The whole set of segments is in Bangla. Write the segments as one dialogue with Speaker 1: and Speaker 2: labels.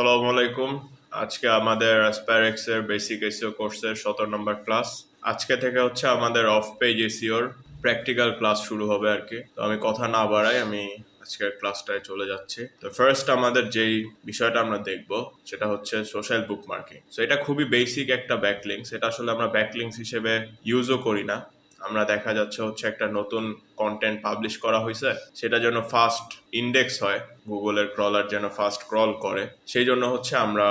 Speaker 1: আসসালামু আলাইকুম। আজকে আমাদের অ্যাসপাইরেক্স এর বেসিক এসইও কোর্সের 17 নম্বর ক্লাস। আজকে থেকে হচ্ছে আমাদের অফ পেজ এসইওর প্র্যাকটিক্যাল ক্লাস শুরু হবে আর কি। তো আমি কথা না বাড়াই, আমি আজকের ক্লাসটায় চলে যাচ্ছি। তো ফার্স্ট আমাদের যেই বিষয়টা আমরা দেখব সেটা হচ্ছে সোশ্যাল বুকমার্কিং। সো এটা খুবই বেসিক একটা ব্যাকলিংকস। এটা আসলে আমরা ব্যাকলিংকস হিসেবে ইউজও করি না। আমরা দেখা যাচ্ছে হচ্ছে একটা নতুন কন্টেন্ট পাবলিশ করা হয়েছে, সেটা যেন ফাস্ট ইন্ডেক্স হয়, গুগলের ক্রলার যেন ফাস্ট ক্রল করে, সেই জন্য হচ্ছে আমরা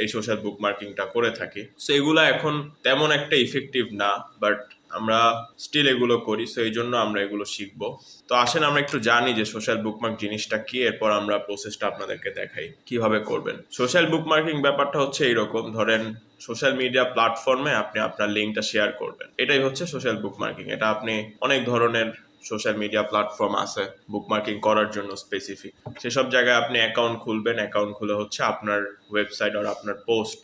Speaker 1: এই সোশ্যাল বুকমার্কিংটা করে থাকি। সো এগুলো এখন তেমন একটা ইফেক্টিভ না, বাট আমরা স্টিল এগুলো করি। সো এই জন্য আমরা এগুলো শিখবো। তো আসেন আমরা একটু জানি যে সোশ্যাল বুকমার্ক জিনিসটা কি, এরপর আমরা প্রসেসটা আপনাদেরকে দেখাই কিভাবে করবেন। সোশ্যাল বুকমার্কিং ব্যাপারটা হচ্ছে এইরকম, ধরেন সোশ্যাল মিডিয়া প্ল্যাটফর্মে আপনি আপনার লিঙ্কটা শেয়ার করবেন, এটাই হচ্ছে সোশ্যাল বুকমার্কিং। এটা আপনি অনেক ধরনের সোশ্যাল মিডিয়া প্ল্যাটফর্ম আছে বুকমার্কিং করার জন্য স্পেসিফিক। সেসব জায়গায় আপনি অ্যাকাউন্ট খুলবেন, অ্যাকাউন্ট খুলে হচ্ছে আপনার ওয়েবসাইট আর আপনার পোস্ট,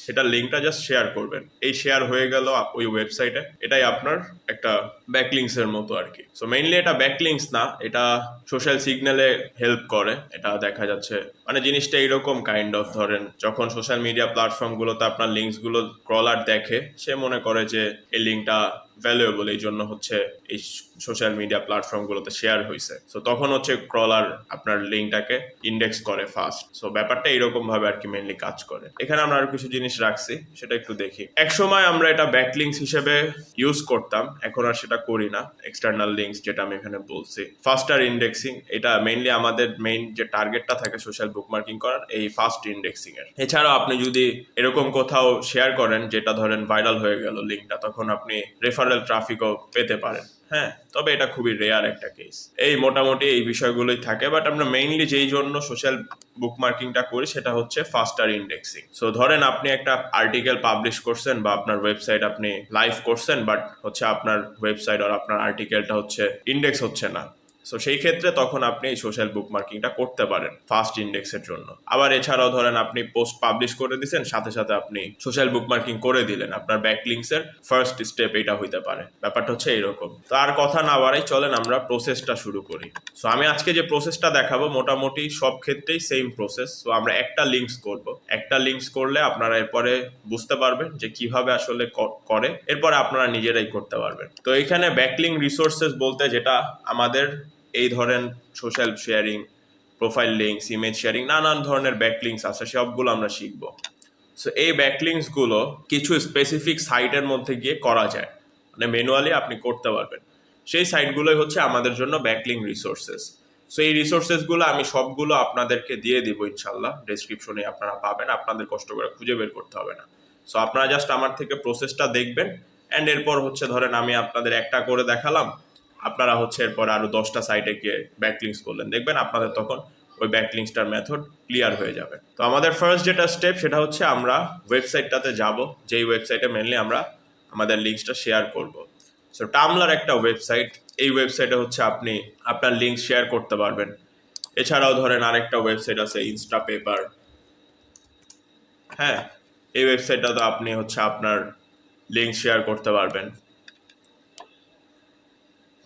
Speaker 1: সেটা লিঙ্কটা জাস্ট শেয়ার করবেন। এই শেয়ার হয়ে গেল ওই ওয়েবসাইটে, এটাই আপনার একটা ব্যাকলিংকস এর মতো আর কি। সো মেইনলি এটা ব্যাকলিংকস না, এটা সোশ্যাল সিগন্যালে হেল্প করে। এটা দেখা যাচ্ছে মানে জিনিসটা এইরকম কাইন্ড অফ, ধরেন যখন সোশ্যাল মিডিয়া প্ল্যাটফর্ম গুলোতে আপনার লিঙ্কস গুলো ক্রলার দেখে, সে মনে করে যে এই লিঙ্কটা ভ্যালুয়েবল, এই জন্য হচ্ছে এই সোশ্যাল মিডিয়া প্ল্যাটফর্ম গুলোতে শেয়ার হয়েছে। সো তখন হচ্ছে ক্রলার আপনার লিঙ্কটাকে ইন্ডেক্স করে ফার্স্ট। সো ব্যাপারটা এরকম ভাবে আর কি মেইনলি কাজ করে। এখানে আমরা আরো কিছু জিনিস রাখছি, সেটা একটু দেখি। এক সময় আমরা এটা ব্যাকলিংকস হিসেবে ইউজ করতাম, এখন আর সেটা করি না। এক্সটার্নাল লিঙ্কস যেটা আমি এখানে বলছি, ফাস্টার ইন্ডেক্সিং, এটা মেইনলি আমাদের মেইন যে টার্গেটটা থাকে সোশ্যাল বুকমার্কিং করার, এই ফাস্ট ইন্ডেক্সিং এর। এছাড়াও আপনি যদি এরকম কোথাও শেয়ার করেন যেটা ধরেন ভাইরাল হয়ে গেল লিঙ্কটা, তখন আপনি রেফারেল ট্রাফিকও পেতে পারেন। হ্যাঁ, তবে এটা খুবই রেয়ার একটা কেস। এই মোটামুটি এই বিষয়গুলোই থাকে, বাট আমরা মেইনলি যেই জন্য সোশ্যাল বুকমার্কিংটা করি সেটা হচ্ছে ফাস্টার ইন্ডেক্সিং। সো ধরেন আপনি একটা আর্টিকেল পাবলিশ করছেন বা আপনার ওয়েবসাইট আপনি লাইভ করছেন, বাট হচ্ছে আপনার ওয়েবসাইট আর আপনার আর্টিকেলটা হচ্ছে ইন্ডেক্স হচ্ছে না। সো সেই ক্ষেত্রে তখন আপনি এই সোশ্যাল বুকমার্কিংটা করতে পারেন ফাস্ট ইন্ডেক্সের জন্য। আবার এছাড়াও ধরেন আপনি পোস্ট পাবলিশ করে দিয়েছেন, সাথে সাথে আপনি সোশ্যাল বুকমার্কিং করে দিলেন, আপনার ব্যাকলিংকস এর ফার্স্ট স্টেপ এটা হইতে পারে। ব্যাপারটা হচ্ছে এইরকম। তো আর কথা না বাড়াই, চলেন আমরা প্রসেসটা শুরু করি। সো আমি আজকে যে প্রসেসটা দেখাবো মোটামুটি সব ক্ষেত্রেই সেম প্রসেস। সো আমরা একটা লিঙ্কস করব, একটা লিঙ্কস করলে আপনারা এরপরে বুঝতে পারবেন যে কিভাবে আসলে করে, এরপরে আপনারা নিজেরাই করতে পারবেন। তো এখানে ব্যাকলিংক রিসোর্সেস বলতে যেটা আমাদের এই ধরেন social sharing, profile links, image sharing, নানান ধরনের ব্যাকলিংকস আছে, সবগুলো আমরা শিখবো। সো এই ব্যাকলিংকস গুলো কিছু স্পেসিফিক সাইটের মধ্যে গিয়ে করা যায়, মানে ম্যানুয়ালি আপনি করতে পারবেন। সেই সাইটগুলোই হচ্ছে আমাদের জন্য ব্যাকলিংক রিসোর্সেস। সো এই রিসোর্সেসগুলো আমি সবগুলো আপনাদেরকে দিয়ে দিব ইনশাল্লাহ, ডেসক্রিপশনে আপনারা পাবেন, আপনাদের কষ্ট করে খুঁজে বের করতে হবে না। সো আপনারা জাস্ট আমার থেকে প্রসেসটা দেখবেন, অ্যান্ড এরপর হচ্ছে ধরেন আমি আপনাদের একটা করে দেখালাম, আপনারা হচ্ছে এরপর আরো 10টা সাইটে গিয়ে ব্যাকলিংকস করলেন, দেখবেন আপনাদের তখন ওই ব্যাকলিংকসটার মেথড ক্লিয়ার হয়ে যাবে। তো আমাদের ফার্স্ট যেটা স্টেপ সেটা হচ্ছে আমরা ওয়েবসাইটটাতে যাব, যেই ওয়েবসাইটে মেনলি আমরা আমাদের লিঙ্কসটা শেয়ার করব। সো টামলার একটা ওয়েবসাইট, এই ওয়েবসাইটে হচ্ছে আপনি আপনার লিঙ্ক শেয়ার করতে পারবেন। এছাড়াও ধরেন আরেকটা ওয়েবসাইট আছে ইনস্টা পেপার। হ্যাঁ, এই ওয়েবসাইটটাতে আপনি হচ্ছে আপনার লিঙ্ক শেয়ার করতে পারবেন।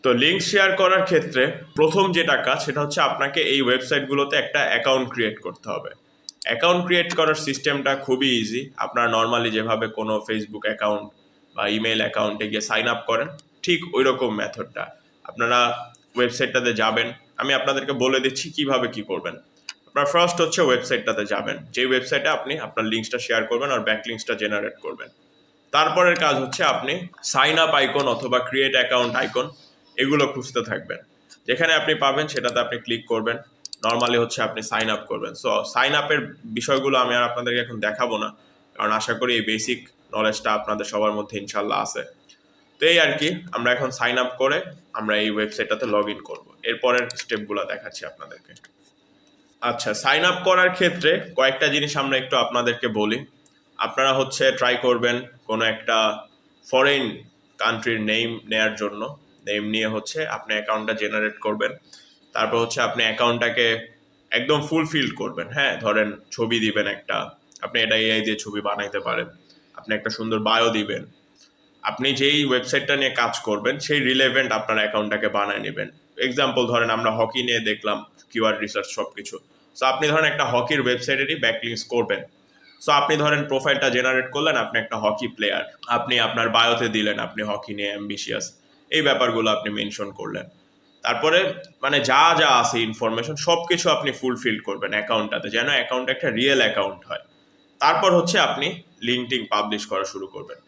Speaker 1: তো লিঙ্ক শেয়ার করার ক্ষেত্রে প্রথম যেটা কাজ সেটা হচ্ছে আপনাকে এই ওয়েবসাইটগুলোতে একটা অ্যাকাউন্ট ক্রিয়েট করতে হবে। অ্যাকাউন্ট ক্রিয়েট করার সিস্টেমটা খুবই ইজি। আপনারা নর্মালি যেভাবে কোনো ফেসবুক অ্যাকাউন্ট বা ইমেল অ্যাকাউন্টে গিয়ে সাইন আপ করেন, ঠিক ওই রকম মেথডটা। আপনারা ওয়েবসাইটটাতে যাবেন, আমি আপনাদেরকে বলে দিচ্ছি কিভাবে কি করবেন। আপনার ফার্স্ট হচ্ছে ওয়েবসাইটটাতে যাবেন, যে ওয়েবসাইটে আপনি আপনার লিঙ্কসটা শেয়ার করবেন আর ব্যাকলিঙ্কসটা জেনারেট করবেন। তারপরের কাজ হচ্ছে আপনি সাইন আপ আইকন অথবা ক্রিয়েট অ্যাকাউন্ট আইকন এগুলো খুঁজতে থাকবেন। যেখানে আপনি পাবেন সেটাতে আপনি ক্লিক করবেন। নর্মালি হচ্ছে আপনি সাইন আপ করবেন। সো সাইন আপের বিষয়গুলো আমি আর আপনাদেরকে এখন দেখাবো না, কারণ আশা করি এই বেসিক নলেজটা আপনাদের সবার মধ্যে ইনশাল্লাহ আছে। তো এই আর কি, আমরা এখন সাইন আপ করে আমরা এই ওয়েবসাইটটাতে লগ ইন করবো। এরপরের স্টেপগুলো দেখাচ্ছি আপনাদেরকে। আচ্ছা, সাইন আপ করার ক্ষেত্রে কয়েকটা জিনিস আমরা একটু আপনাদেরকে বলি। আপনারা হচ্ছে ট্রাই করবেন কোনো একটা ফরেন কান্ট্রির নেম নেয়ার জন্য। নেম নিয়ে হচ্ছে আপনি অ্যাকাউন্টটা জেনারেট করবেন। তারপর হচ্ছে আপনি অ্যাকাউন্টটাকে একদম ফুলফিল করবেন। হ্যাঁ, ধরেন ছবি দিবেন একটা, আপনি এটা এআই দিয়ে ছবি বানাইতে পারেন। আপনি একটা সুন্দর বায়ো দিবেন। আপনি যেই ওয়েবসাইটটা নিয়ে কাজ করবেন সেই রিলেভেন্ট আপনার অ্যাকাউন্টটাকে বানায় নেবেন। এক্সাম্পল ধরেন আমরা হকি নিয়ে দেখলাম, কিওয়ার্ড রিসার্চ সব কিছু। সো আপনি ধরেন একটা হকির ওয়েবসাইটেরই ব্যাকলিংকস করবেন। সো আপনি ধরেন প্রোফাইলটা জেনারেট করলেন, আপনি একটা হকি প্লেয়ার, আপনি আপনার বায়োতে দিলেন আপনি হকি নিয়ে অ্যাম্বিশিয়াস, এই ব্যাপারগুলো আপনি মেনশন করলেন। তারপরে মানে যা যা আছে ইনফরমেশন সব কিছু আপনি ফুলফিল করবেন অ্যাকাউন্টটাতে, যেন অ্যাকাউন্ট একটা রিয়েল অ্যাকাউন্ট হয়। তারপর হচ্ছে আপনি লিঙ্কডিন পাবলিশ করা শুরু করবেন।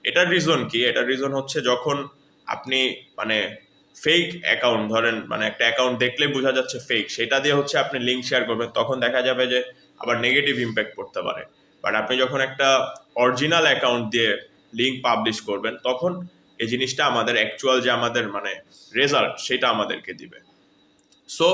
Speaker 1: এটার রিজন কি? এটার রিজন হচ্ছে যখন আপনি মানে ফেক অ্যাকাউন্ট ধরেন, মানে একটা অ্যাকাউন্ট দেখলে বোঝা যাচ্ছে ফেক, সেটা দিয়ে হচ্ছে আপনি লিঙ্ক শেয়ার করবেন, তখন দেখা যাবে যে আবার নেগেটিভ ইম্প্যাক্ট পড়তে পারে। বাট আপনি যখন একটা অরিজিনাল অ্যাকাউন্ট দিয়ে লিঙ্ক পাবলিশ করবেন, তখন এই জিনিসটা আমাদের অ্যাকচুয়াল যে আমাদের মানে রেজাল্ট সেটা আমাদেরকে দিবে। সো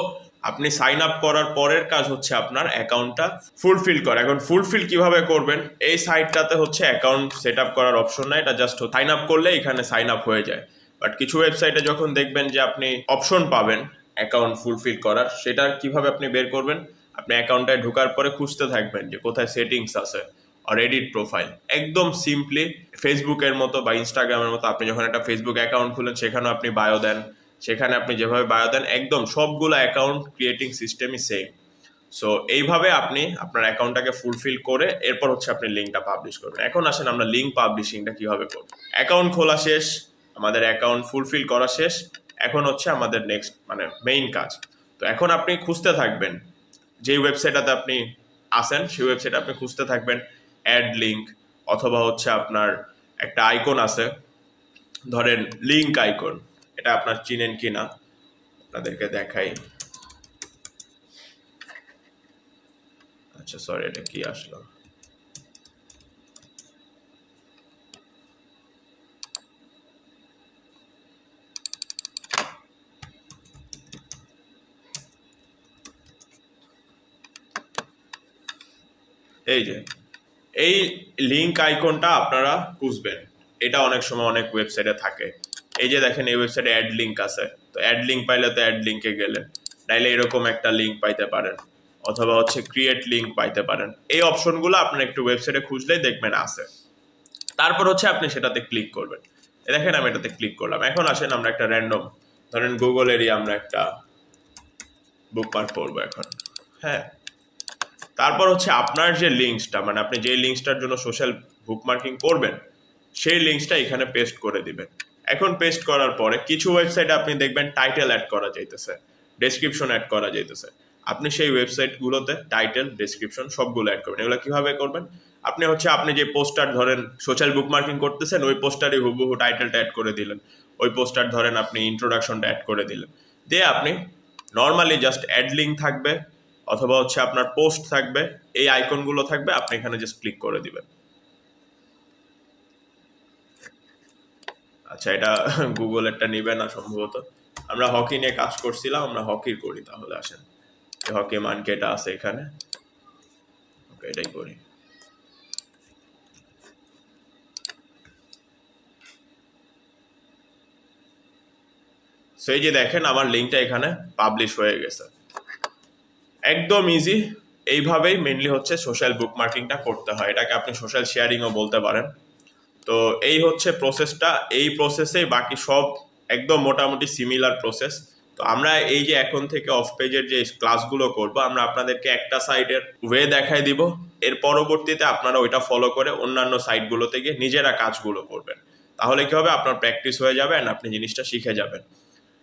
Speaker 1: আপনি সাইন আপ করার পরের কাজ হচ্ছে আপনার অ্যাকাউন্টটা ফুলফিল করা। এখন ফুলফিল কিভাবে করবেন? এই সাইটটাতে হচ্ছে অ্যাকাউন্ট সেট আপ করার অপশন নাই, এটা জাস্ট সাইন আপ করলে এখানে সাইন আপ হয়ে যায়। বাট কিছু ওয়েবসাইটে যখন দেখবেন যে আপনি অপশন পাবেন অ্যাকাউন্ট ফুলফিল করার, সেটা কিভাবে আপনি বের করবেন? আপনি অ্যাকাউন্টটায় ঢোকার পরে খুঁজতে থাকবেন যে কোথায় সেটিংস আছে আর এডিট প্রোফাইল। একদম সিম্পলি ফেসবুকের মতো বা ইনস্টাগ্রামের মতো আপনি যখন একটা ফেসবুক অ্যাকাউন্ট খুলেন সেখানেও আপনি বায়ো দেন, সেখানে আপনি যেভাবে বায়ো দেন একদম সবগুলো অ্যাকাউন্ট ক্রিয়েটিং সিস্টেমই সেম। সো এইভাবে আপনি আপনার অ্যাকাউন্টটাকে ফুলফিল করে এরপর হচ্ছে আপনি লিঙ্কটা পাবলিশ করবেন। এখন আসেন আমরা লিঙ্ক পাবলিশিংটা কিভাবে করব। অ্যাকাউন্ট খোলা শেষ, আমাদের অ্যাকাউন্ট ফুলফিল করা শেষ, এখন হচ্ছে আমাদের নেক্সট মানে মেইন কাজ। তো এখন আপনি খুঁজতে থাকবেন যেই ওয়েবসাইটটাতে আপনি আসেন সেই ওয়েবসাইটে আপনি খুঁজতে থাকবেন অ্যাড লিঙ্ক, অথবা হচ্ছে আপনার একটা আইকন আছে ধরেন লিঙ্ক আইকন, এটা আপনার চিনেন কিনা আপনাদেরকে দেখাই। আচ্ছা সরি, এটা কি আসলো? এই যে এই লিঙ্ক আইকনটা আপনারা খুঁজবেন, এটা অনেক সময় অনেক ওয়েবসাইটে থাকে। এই যে দেখেন এই ওয়েবসাইটে অ্যাড লিঙ্ক আছে, তো অ্যাড লিঙ্ক পাইলে তো অ্যাড লিঙ্কে গেলেন, নাইলে এরকম একটা লিঙ্ক পাইতে পারেন, অথবা হচ্ছে ক্রিয়েট লিঙ্ক পাইতে পারেন। এই অপশনগুলো আপনার একটু ওয়েবসাইটে খুঁজলেই দেখবেন আছে। তারপর হচ্ছে আপনি সেটাতে ক্লিক করবেন। দেখেন আমি এটাতে ক্লিক করলাম। এখন আসেন আমরা একটা র্যান্ডম ধরেন গুগলেরই আমরা একটা বুকমার্ক করবো এখন। হ্যাঁ, তারপর হচ্ছে আপনার যে লিঙ্কসটা মানে আপনি যে লিঙ্কসটার জন্য সোশ্যাল বুকমার্কিং করবেন সেই লিঙ্কসটা এখানে পেস্ট করে দিবেন। এখন পেস্ট করার পরে কিছু ওয়েবসাইটে আপনি দেখবেন টাইটেল অ্যাড করা যাইতেছে, ডেসক্রিপশন অ্যাড করা যাইতেছে। আপনি সেই ওয়েবসাইটগুলোতে টাইটেল ডেসক্রিপশন সবগুলো অ্যাড করবেন। এগুলো কিভাবে করবেন? আপনি হচ্ছে আপনি যে পোস্টার ধরেন সোশ্যাল বুকমার্কিং করতেছেন ওই পোস্টারই হুবহু টাইটেলটা অ্যাড করে দিলেন, ওই পোস্টার ধরেন আপনি ইন্ট্রোডাকশনটা অ্যাড করে দিলেন, দিয়ে আপনি নর্মালি জাস্ট অ্যাড লিঙ্ক থাকবে অথবা হচ্ছে আপনার পোস্ট থাকবে, এই আইকনগুলো থাকবে, আপনি এখানে জাস্ট ক্লিক করে দিবেন। আচ্ছা এটা গুগলেরটা নিবে না সম্ভবত। আমরা হকি নিয়ে কাজ করছিলাম, আমরা হকির করি। তাহলে আসেন হকি মানকে এটা আছে এখানে, ওকে এটাই করি। সেই যে দেখেন আমার লিঙ্কটা এখানে পাবলিশ হয়ে গেছে, একদম ইজি। এইভাবেই মেনলি হচ্ছে সোশ্যাল বুকমার্কিংটা করতে হয়, এটাকে আপনি সোশ্যাল শেয়ারিংও বলতে পারেন। তো এই হচ্ছে প্রসেসটা, এই প্রসেসেই বাকি সব একদম মোটামুটি সিমিলার প্রসেস। তো আমরা এই যে এখন থেকে অফ পেজের যে ক্লাসগুলো করব, আমরা আপনাদেরকে একটা সাইটের ওয়ে দেখাই দিব, এর পরবর্তীতে আপনারা ওইটা ফলো করে অন্যান্য সাইটগুলোতে গিয়ে নিজেরা কাজগুলো করবেন। তাহলে কি হবে, আপনার প্র্যাকটিস হয়ে যাবে অ্যান্ড আপনি জিনিসটা শিখে যাবেন।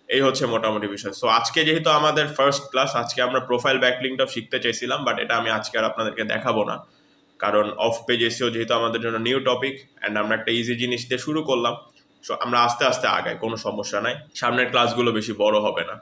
Speaker 1: এই হচ্ছে মোটামুটি বিষয়। সো আজকে যেহেতু আমাদের ফার্স্ট ক্লাস, আজকে আমরা প্রোফাইল ব্যাকলিংটাও শিখতে চাইছিলাম, বাট এটা আমি আজকে আর আপনাদেরকে দেখাবো না, কারণ অফ পেজ এসেও যেহেতু আমাদের জন্য নিউ টপিক অ্যান্ড আমরা একটা ইজি জিনিস দিয়ে শুরু করলাম। সো আমরা আস্তে আস্তে আগাই, কোনো সমস্যা নাই, সামনের ক্লাসগুলো বেশি বড় হবে না।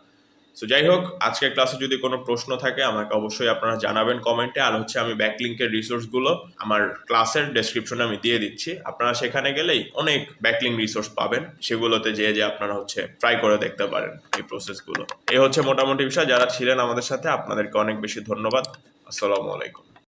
Speaker 1: সো যাই হোক, আজকের ক্লাসে যদি কোনো প্রশ্ন থাকে আমাকে অবশ্যই আপনারা জানাবেন কমেন্টে। আর হচ্ছে আমি ব্যাকলিংকের রিসোর্সগুলো আমার ক্লাসের ডেসক্রিপশনে আমি দিয়ে দিচ্ছি, আপনারা সেখানে গেলেই অনেক ব্যাকলিং রিসোর্স পাবেন, সেগুলোতে যে আপনারা হচ্ছে ট্রাই করে দেখতে পারেন এই প্রসেসগুলো। এই হচ্ছে মোটামুটি বিষয়। যারা ছিলেন আমাদের সাথে আপনাদেরকে অনেক বেশি ধন্যবাদ। আসসালামু আলাইকুম।